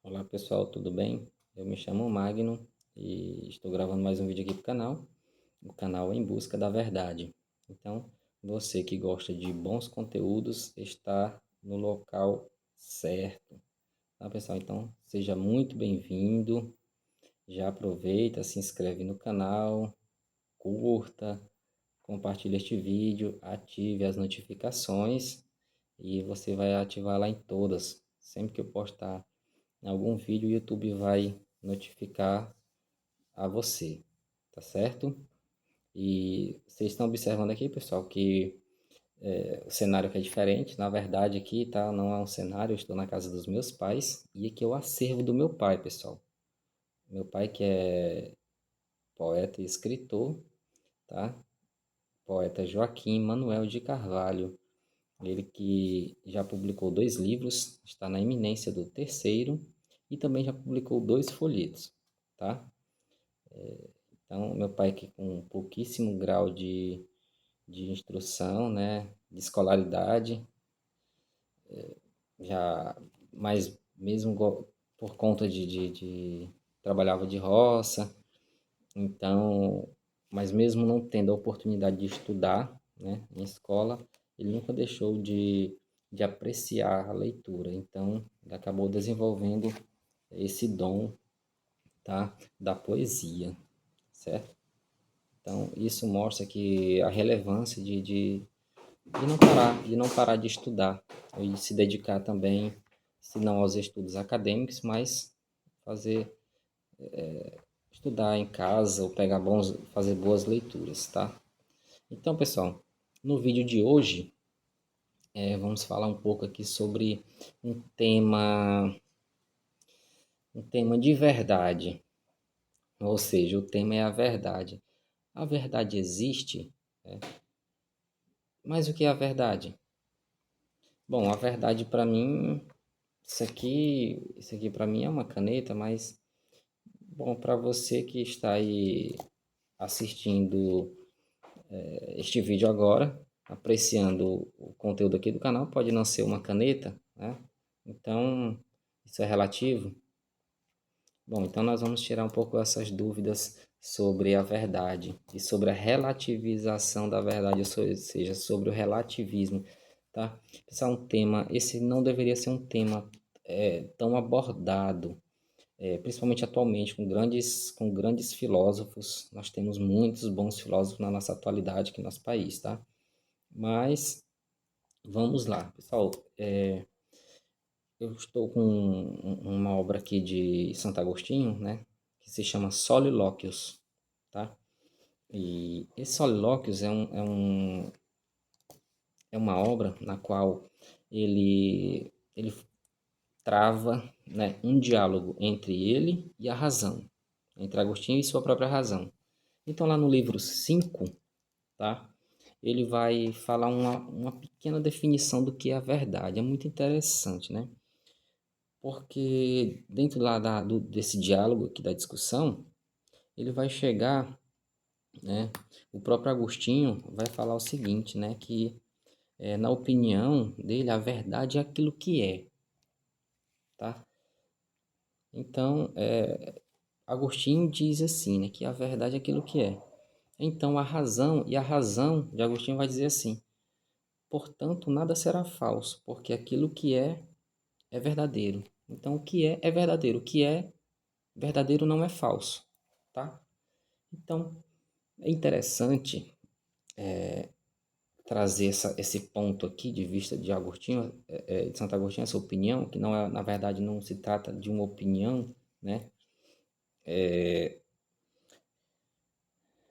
Olá pessoal, tudo bem? Eu me chamo Magno e estou gravando mais um vídeo aqui para o canal Em Busca da Verdade. Então, você que gosta de bons conteúdos está no local certo, tá pessoal? Então, seja muito bem-vindo, já aproveita, se inscreve no canal, curta, compartilhe este vídeo, ative as notificações e você vai ativar lá em todas. Sempre que eu postar algum vídeo, o YouTube vai notificar a você, tá certo? E vocês estão observando aqui, pessoal, que o cenário aqui é diferente. Na verdade, aqui, tá? Não é um cenário, eu estou na casa dos meus pais e aqui é o acervo do meu pai, pessoal. Meu pai que é poeta e escritor, tá? Poeta Joaquim Manuel de Carvalho. Ele que já publicou 2 livros, está na iminência do terceiro e também já publicou 2 folhetos, tá? Então, meu pai que com pouquíssimo grau de instrução, né, de escolaridade, já, mas mesmo por conta de trabalhava de roça, então, mas mesmo não tendo a oportunidade de estudar, né, em escola, ele nunca deixou de apreciar a leitura, então ele acabou desenvolvendo esse dom, tá, da poesia, certo? Então, isso mostra que a relevância de não parar de estudar e se dedicar também, se não aos estudos acadêmicos, mas fazer estudar em casa ou fazer boas leituras, tá? Então, pessoal, no vídeo de hoje, vamos falar um pouco aqui sobre um tema, um tema de verdade, ou seja, o tema é a verdade. A verdade existe, mas o que é a verdade? Bom, a verdade para mim, isso aqui para mim é uma caneta, mas bom, para você que está aí assistindo este vídeo agora, apreciando o conteúdo aqui do canal, pode não ser uma caneta, né? Então, isso é relativo. Bom, então nós vamos tirar um pouco essas dúvidas sobre a verdade e sobre a relativização da verdade, ou seja, sobre o relativismo, tá? Esse é um tema, esse não deveria ser um tema tão abordado, principalmente atualmente, com grandes filósofos. Nós temos muitos bons filósofos na nossa atualidade aqui no nosso país, tá? Mas vamos lá, pessoal. Eu estou com uma obra aqui de Santo Agostinho, né? Que se chama Solilóquios, tá? E esse Solilóquios é uma obra na qual ele trava, né, um diálogo entre ele e a razão, entre Agostinho e sua própria razão. Então, lá no livro 5, tá? Ele vai falar uma pequena definição do que é a verdade. É muito interessante, né? Porque dentro lá desse diálogo aqui da discussão, ele vai chegar, né? O próprio Agostinho vai falar o seguinte, né? Que na opinião dele, a verdade é aquilo que é, tá? Então, Agostinho diz assim, né? Que a verdade é aquilo que é. Então, a razão de Agostinho vai dizer assim: portanto, nada será falso, porque aquilo que é verdadeiro. Então, o que é verdadeiro. O que é verdadeiro não é falso, tá? Então, é interessante trazer esse ponto aqui de vista de Agostinho, de Santo Agostinho, essa opinião, que não é, na verdade, não se trata de uma opinião, né?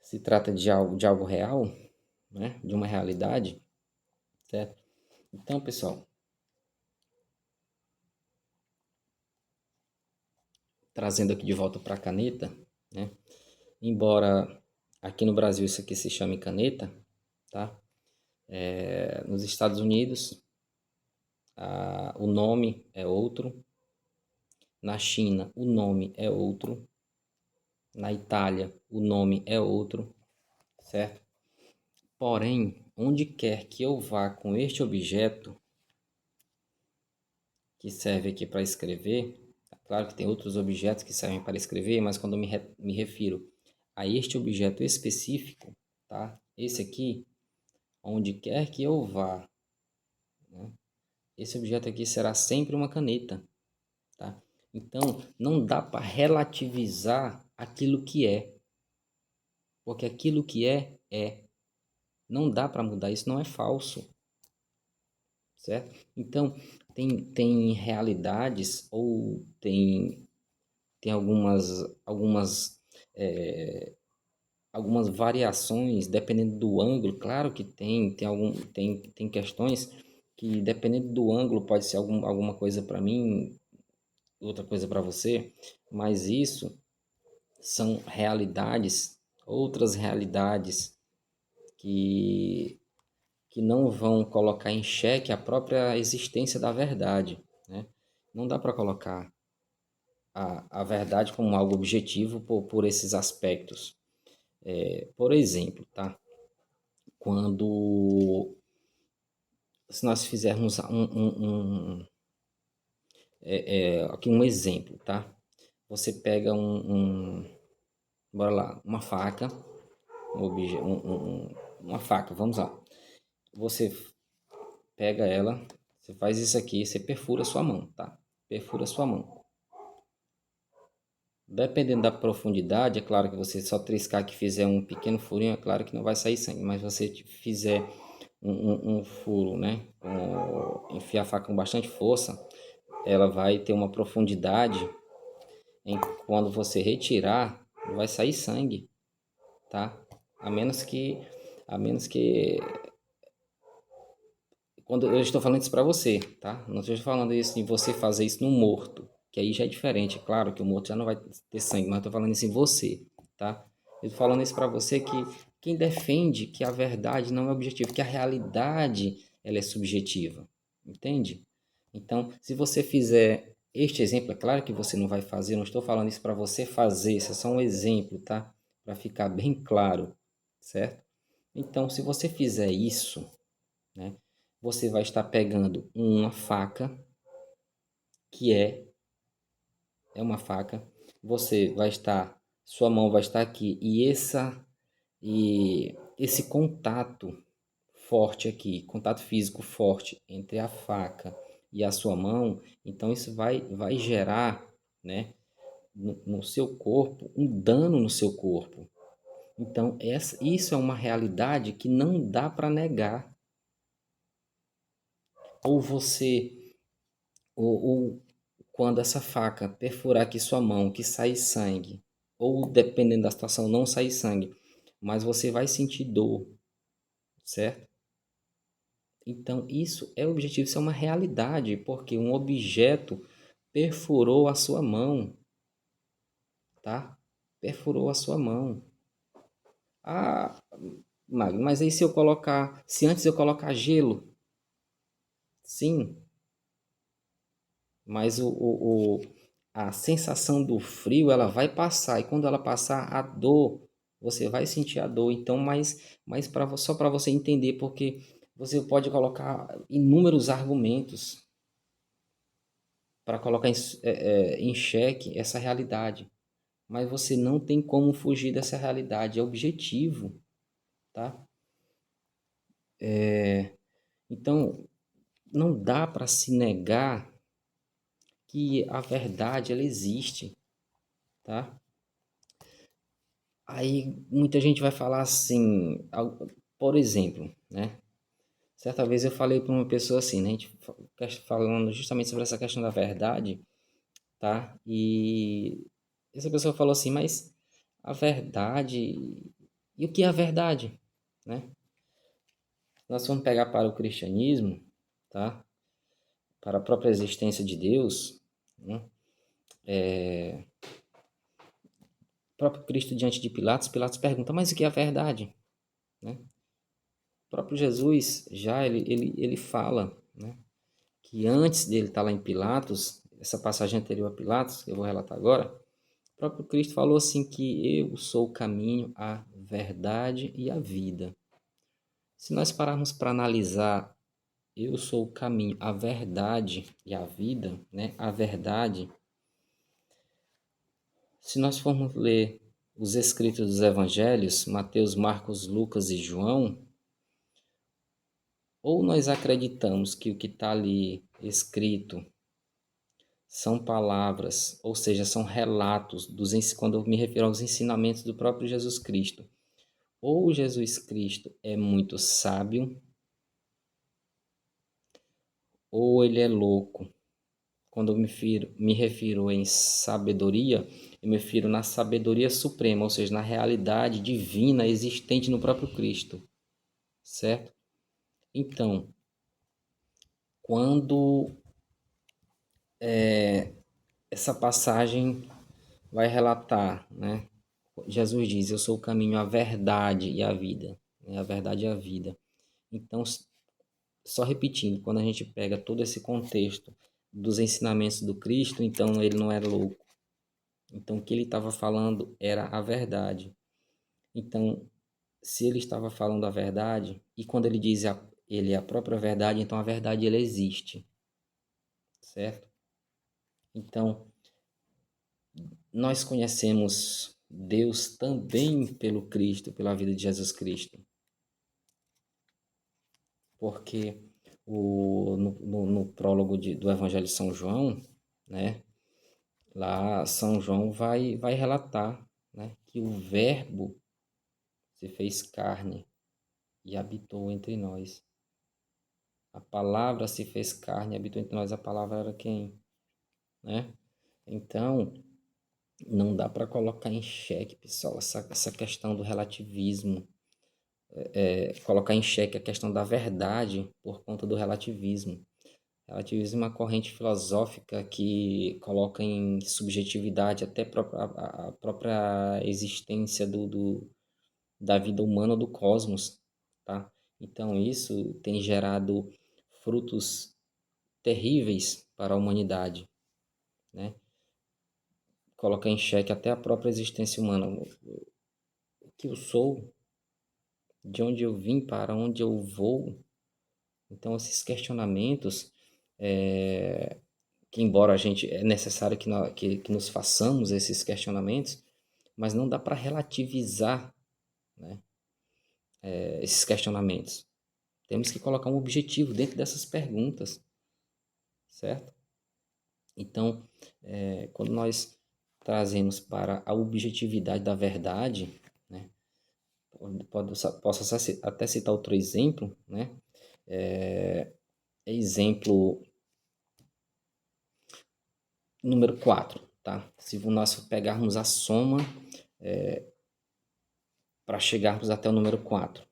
Se trata de algo real, né? De uma realidade, certo? Então, pessoal, trazendo aqui de volta para a caneta, né? Embora aqui no Brasil isso aqui se chame caneta, tá? Nos Estados Unidos, o nome é outro. Na China, o nome é outro. Na Itália, o nome é outro, certo? Porém, onde quer que eu vá com este objeto, que serve aqui para escrever, Claro que tem outros objetos que servem para escrever, mas quando eu me refiro a este objeto específico, tá? Esse aqui, onde quer que eu vá, né? Esse objeto aqui será sempre uma caneta, tá? Então, não dá para relativizar aquilo que é, porque aquilo que é, é. Não dá para mudar, isso não é falso, certo? Então, tem realidades ou tem algumas variações dependendo do ângulo. Claro que tem questões que dependendo do ângulo pode ser alguma coisa para mim, outra coisa para você, mas isso são realidades, outras realidades que, que não vão colocar em xeque a própria existência da verdade, né? Não dá para colocar a verdade como algo objetivo por esses aspectos. Por exemplo, tá? Quando, se nós fizermos aqui um exemplo, tá? Você pega bora lá, uma faca, uma faca, vamos lá. Você pega ela, você faz isso aqui, você perfura sua mão, tá? Perfura sua mão. Dependendo da profundidade, é claro que você só triscar que fizer um pequeno furinho, é claro que não vai sair sangue, mas você fizer um furo, né? Enfiar a faca com bastante força, ela vai ter uma profundidade em que quando você retirar, vai sair sangue, tá? A menos que, a menos que quando eu estou falando isso para você, tá? Não estou falando isso em você fazer isso no morto, que aí já é diferente. É claro que o morto já não vai ter sangue, mas eu estou falando isso em você, tá? Eu estou falando isso para você que quem defende que a verdade não é objetiva, que a realidade ela é subjetiva, entende? Então, se você fizer este exemplo, é claro que você não vai fazer, não estou falando isso para você fazer, isso é só um exemplo, tá? Para ficar bem claro, certo? Então, se você fizer isso, né? Você vai estar pegando uma faca, que é uma faca. Você vai estar, sua mão vai estar aqui e esse contato forte aqui, contato físico forte entre a faca e a sua mão, então isso vai gerar, né, no seu corpo, um dano no seu corpo. Então, isso é uma realidade que não dá para negar. Ou você ou quando essa faca perfurar aqui sua mão, que sai sangue, ou dependendo da situação, não sair sangue, mas você vai sentir dor, certo? Então, isso é objetivo, isso é uma realidade, porque um objeto perfurou a sua mão, tá? Perfurou a sua mão. Ah, Magno, mas aí se antes eu colocar gelo, sim, mas a sensação do frio ela vai passar e quando ela passar a dor você vai sentir a dor. Então mas só para você entender, porque você pode colocar inúmeros argumentos para colocar em xeque essa realidade, mas você não tem como fugir dessa realidade, é objetivo, tá? Então não dá para se negar que a verdade ela existe, tá? Aí muita gente vai falar assim, por exemplo, né? Certa vez eu falei para uma pessoa assim, né? A gente falando justamente sobre essa questão da verdade, tá? E essa pessoa falou assim, mas a verdade... E o que é a verdade, né? Nós vamos pegar para o cristianismo, tá? Para a própria existência de Deus, né? O próprio Cristo diante de Pilatos, Pilatos pergunta, mas o que é a verdade, né? O próprio Jesus já ele fala, né, que antes dele estar lá em Pilatos, essa passagem anterior a Pilatos, que eu vou relatar agora, o próprio Cristo falou assim que eu sou o caminho, a verdade e a vida. Se nós pararmos para analisar, eu sou o caminho, a verdade e a vida, né? A verdade Se nós formos ler os escritos dos evangelhos, Mateus, Marcos, Lucas e João, ou nós acreditamos que o que está ali escrito são palavras, ou seja, são relatos, quando eu me refiro aos ensinamentos do próprio Jesus Cristo, ou Jesus Cristo é muito sábio, ou ele é louco. Quando eu me refiro em sabedoria, eu me refiro na sabedoria suprema, ou seja, na realidade divina existente no próprio Cristo, certo? Então, quando essa passagem vai relatar, né? Jesus diz: Eu sou o caminho, a verdade e a vida. Né? A verdade e a vida. Então, só repetindo, quando a gente pega todo esse contexto dos ensinamentos do Cristo, então ele não era louco. Então, o que ele estava falando era a verdade. Então, se ele estava falando a verdade, e quando ele diz ele é a própria verdade, então a verdade ele existe, certo? Então, nós conhecemos Deus também pelo Cristo, pela vida de Jesus Cristo, porque no prólogo do Evangelho de São João, né, lá São João vai relatar, né, que o Verbo se fez carne e habitou entre nós. A palavra se fez carne e habitou entre nós. A palavra era quem? Né? Então, não dá para colocar em xeque, pessoal, essa questão do relativismo. Colocar em xeque a questão da verdade por conta do relativismo. Relativismo é uma corrente filosófica que coloca em subjetividade até a própria existência da vida humana do cosmos, tá? Então isso tem gerado frutos terríveis para a humanidade, né? Coloca em xeque até a própria existência humana. O que eu sou, de onde eu vim, para onde eu vou. Então esses questionamentos, que embora a gente é necessário que nos façamos esses questionamentos, mas não dá para relativizar, né, esses questionamentos. Temos que colocar um objetivo dentro dessas perguntas, certo? Então, quando nós trazemos para a objetividade da verdade, né, posso até citar outro exemplo, né? Exemplo número 4, tá? Se nós pegarmos a soma para chegarmos até o número 4,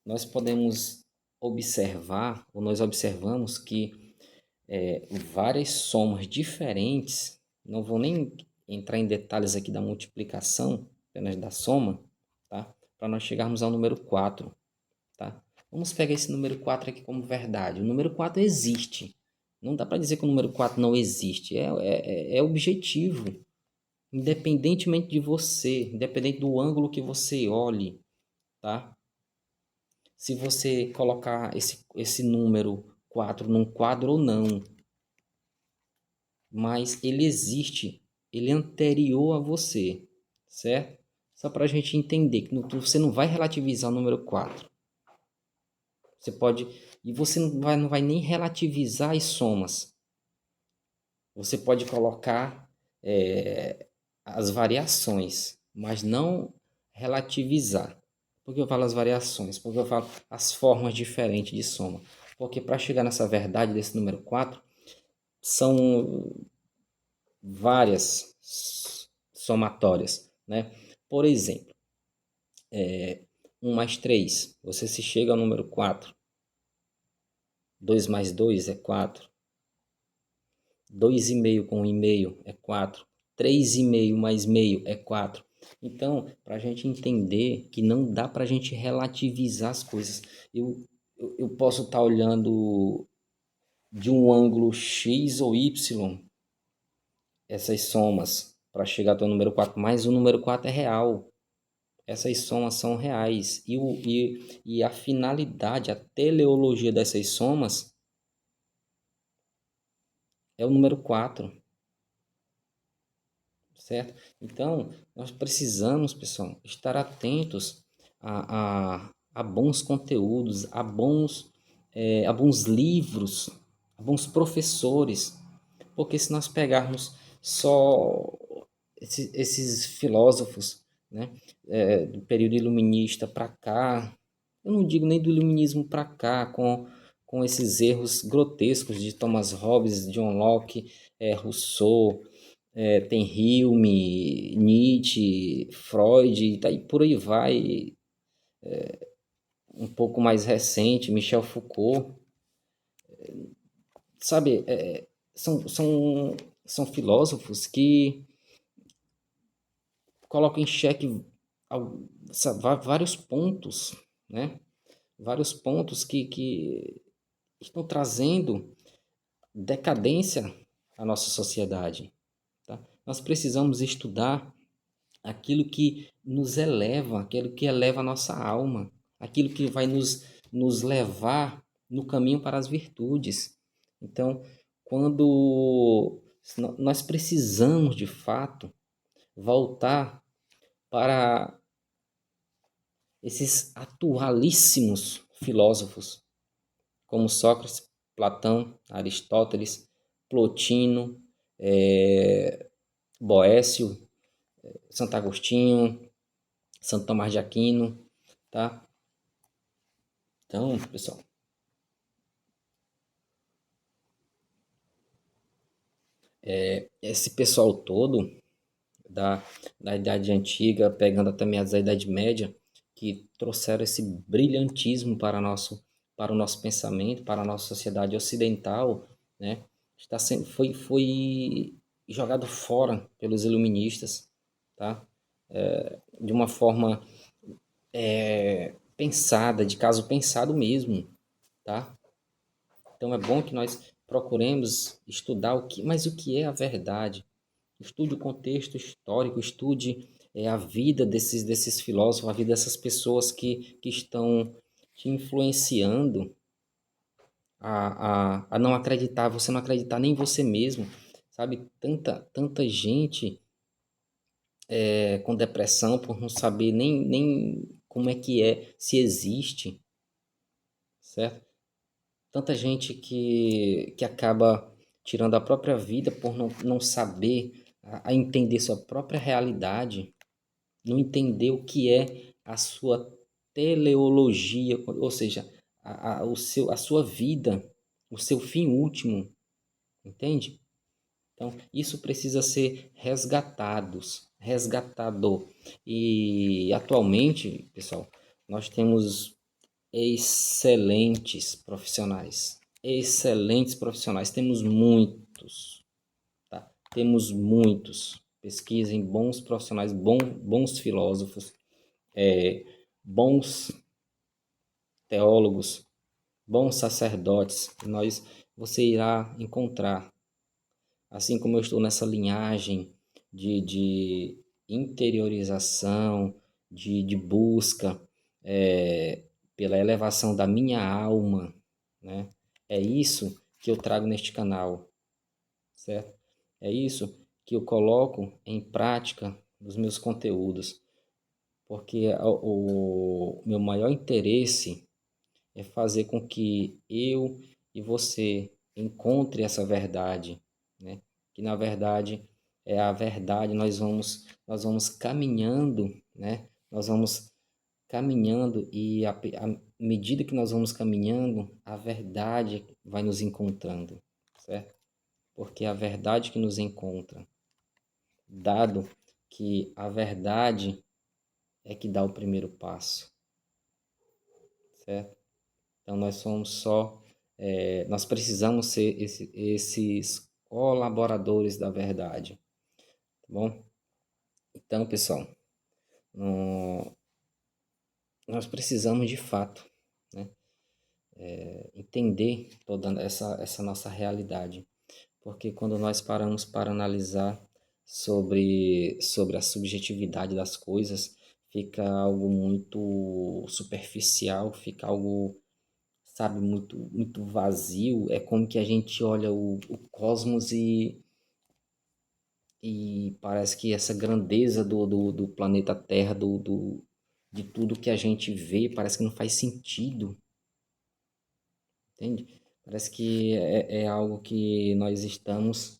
nós podemos observar, ou nós observamos que várias somas diferentes, não vou nem entrar em detalhes aqui da multiplicação, apenas da soma, tá? Para nós chegarmos ao número 4, tá? Vamos pegar esse número 4 aqui como verdade. O número 4 existe. Não dá para dizer que o número 4 não existe. É objetivo. Independentemente de você, independente do ângulo que você olhe, tá? Se você colocar esse número 4 num quadro ou não, mas ele existe, ele é anterior a você, certo? Só para a gente entender que você não vai relativizar o número 4. Você pode, e você não vai nem relativizar as somas. Você pode colocar as variações, mas não relativizar. Por que eu falo as variações? Porque eu falo as formas diferentes de soma. Porque para chegar nessa verdade desse número 4, são várias somatórias, né? Por exemplo, 1 mais 3, você se chega ao número 4. 2 mais 2 é 4. 2,5 com 1,5 é 4. 3,5 mais meio é 4. Então, para a gente entender que não dá para a gente relativizar as coisas. Eu posso estar olhando de um ângulo X ou Y essas somas para chegar até o número 4, mas o número 4 é real. Essas somas são reais. E a finalidade, a teleologia dessas somas é o número 4, certo? Então, nós precisamos, pessoal, estar atentos a bons conteúdos, a bons livros, a bons professores, porque se nós pegarmos só esses filósofos, né, do período iluminista para cá, eu não digo nem do iluminismo para cá, com esses erros grotescos de Thomas Hobbes, John Locke, Rousseau, tem Hume, Nietzsche, Freud, e tá, e por aí vai, um pouco mais recente, Michel Foucault, sabe, são, são, são filósofos que colocam em xeque vários pontos, né? Vários pontos que estão trazendo decadência à nossa sociedade, tá? Nós precisamos estudar aquilo que nos eleva, aquilo que eleva a nossa alma, aquilo que vai nos levar no caminho para as virtudes. Então, quando nós precisamos de fato voltar para esses atualíssimos filósofos, como Sócrates, Platão, Aristóteles, Plotino, Boécio, Santo Agostinho, Santo Tomás de Aquino, tá? Então, pessoal, esse pessoal todo da, da Idade Antiga, pegando até meados da Idade Média, que trouxeram esse brilhantismo para o nosso pensamento, para a nossa sociedade ocidental, né? Foi jogado fora pelos iluministas, tá? De uma forma pensada, de caso pensado mesmo, tá? Então é bom que nós procuremos estudar mas o que é a verdade? Estude o contexto histórico, estude a vida desses filósofos, a vida dessas pessoas que estão te influenciando a não acreditar, você não acreditar nem em você mesmo, sabe? Tanta gente com depressão por não saber nem como é que é, se existe, certo? Tanta gente que acaba tirando a própria vida por não saber a entender sua própria realidade, não entender o que é a sua teleologia, ou seja, a sua vida, o seu fim último, entende? Então, isso precisa ser resgatado. E atualmente, pessoal, nós temos excelentes profissionais, temos muitos, tá? Temos muitos. Pesquisem bons profissionais, bons filósofos, bons teólogos, bons sacerdotes. Você irá encontrar, assim como eu estou nessa linhagem de interiorização, de busca pela elevação da minha alma, né? É isso que eu trago neste canal, certo? É isso que eu coloco em prática nos meus conteúdos, porque o meu maior interesse é fazer com que eu e você encontre essa verdade, né? Que na verdade é a verdade, nós vamos caminhando, né? Nós vamos caminhando e à medida que nós vamos caminhando, a verdade vai nos encontrando, certo? Porque é a verdade que nos encontra, dado que a verdade é que dá o primeiro passo, certo? Então nós precisamos ser esses colaboradores da verdade, tá bom? Então, pessoal, nós precisamos de fato, né, entender toda essa nossa realidade, porque quando nós paramos para analisar sobre a subjetividade das coisas, fica algo muito superficial, fica algo, sabe, muito vazio. É como que a gente olha o cosmos e parece que essa grandeza do planeta Terra, de tudo que a gente vê, parece que não faz sentido, entende? Parece que é algo que nós estamos,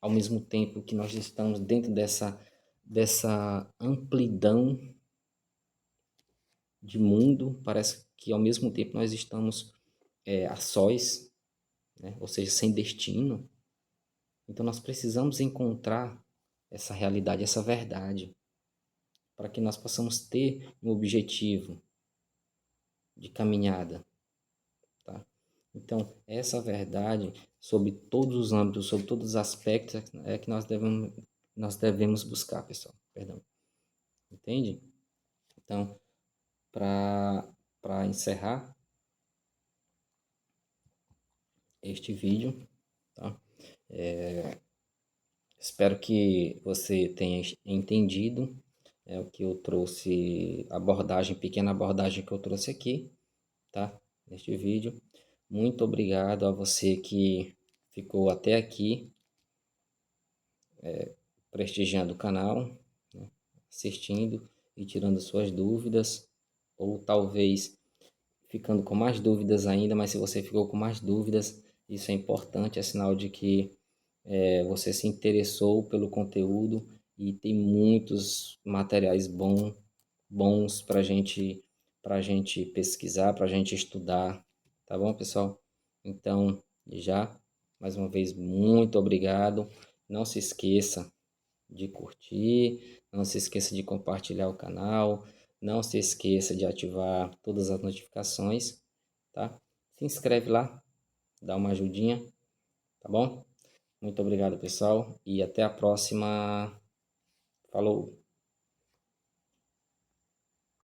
ao mesmo tempo que nós estamos dentro dessa amplidão de mundo, parece que ao mesmo tempo nós estamos a sós, né? Ou seja, sem destino. Então nós precisamos encontrar essa realidade, essa verdade, para que nós possamos ter um objetivo de caminhada, tá? Então, essa verdade sobre todos os âmbitos, sobre todos os aspectos é que nós devemos buscar, pessoal. Perdão. Entende? Então, para encerrar este vídeo, tá? Espero que você tenha entendido o que eu trouxe, pequena abordagem que eu trouxe aqui, tá? Neste vídeo. Muito obrigado a você que ficou até aqui, prestigiando o canal, né? Assistindo e tirando suas dúvidas, ou talvez ficando com mais dúvidas ainda, mas se você ficou com mais dúvidas, isso é importante, é sinal de que você se interessou pelo conteúdo e tem muitos materiais bons para gente pesquisar, para gente estudar, tá bom, pessoal? Então, mais uma vez, muito obrigado. Não se esqueça de curtir, não se esqueça de compartilhar o canal, não se esqueça de ativar todas as notificações, tá? Se inscreve lá, dá uma ajudinha, tá bom? Muito obrigado, pessoal, e até a próxima. Falou!